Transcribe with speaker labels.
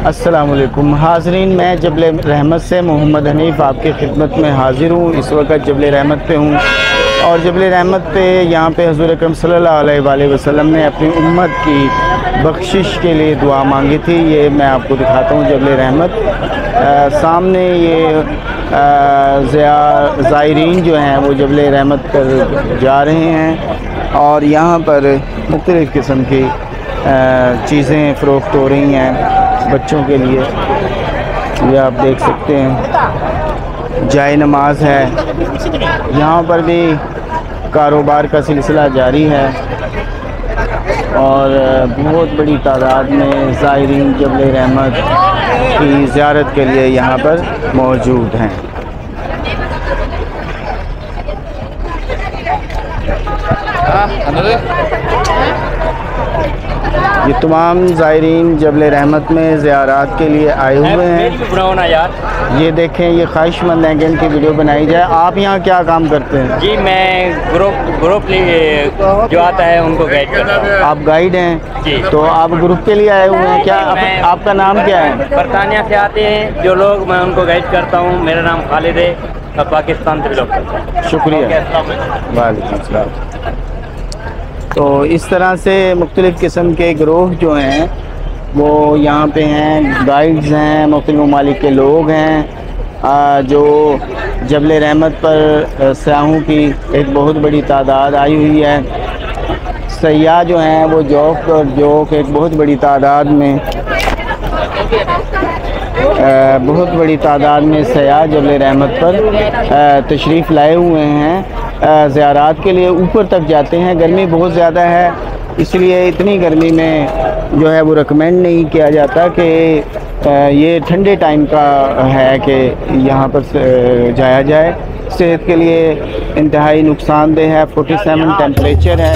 Speaker 1: अस्सलाम वालेकुम हाज़रीन, मैं जबल रहमत से मोहम्मद हनीफ़ आपकी खिदमत में हाज़िर हूँ। इस वक्त जबल रहमत पे हूँ और जबल रहमत पे यहाँ पे हुज़ूर अकरम सल्लल्लाहु अलैहि वसल्लम ने अपनी उम्मत की बख्शिश के लिए दुआ मांगी थी। ये मैं आपको दिखाता हूँ जबल रहमत। सामने ये ज़ायरीन जो हैं वो जबल रहमत पर जा रहे हैं और यहाँ पर मुख्तलिफ़ किस्म की चीज़ें फ़रोख्त हो रही हैं बच्चों के लिए। ये आप देख सकते हैं जाए नमाज है। यहाँ पर भी कारोबार का सिलसिला जारी है और बहुत बड़ी तादाद में ज़ायरीन जबल रहमत की ज़ियारत के लिए यहाँ पर मौजूद हैं। ये तमाम ज़ायरीन जबल रहमत में ज़ियारत के लिए आए हुए हैं। ये देखें, ये ख्वाहिशमंद हैं कि इनकी वीडियो बनाई जाए। आप यहाँ क्या काम करते हैं?
Speaker 2: जी मैं ग्रुप जो आता है उनको गाइड करता हूँ।
Speaker 1: आप गाइड हैं
Speaker 2: जी।
Speaker 1: तो आप ग्रुप के लिए आए हुए हैं क्या? आपका नाम क्या है?
Speaker 2: बरतानिया से आते हैं जो लोग, मैं उनको गाइड करता हूँ। मेरा नाम खालिद है, मैं पाकिस्तान से बिलोंग करता हूँ।
Speaker 1: शुक्रिया। वालेकुम अस्सलाम। तो इस तरह से मुख्तलिफ़ किस्म के ग्रोह जो हैं वो यहाँ पे हैं, गाइड्स हैं, मुख्तलिफ़ ममालिक के लोग हैं जो जबल रहमत पर सयाहों की एक बहुत बड़ी तादाद आई हुई है। सयाह जो हैं वो जोक एक बहुत बड़ी तादाद में सयाह जबल रहमत पर तशरीफ़ लाए हुए हैं। ज़ियारत के लिए ऊपर तक जाते हैं। गर्मी बहुत ज़्यादा है, इसलिए इतनी गर्मी में जो है वो रिकमेंड नहीं किया जाता कि ये ठंडे टाइम का है कि यहाँ पर जाया जाए। सेहत के लिए इंतहाई नुकसानदेह है। 47 टेम्परेचर है।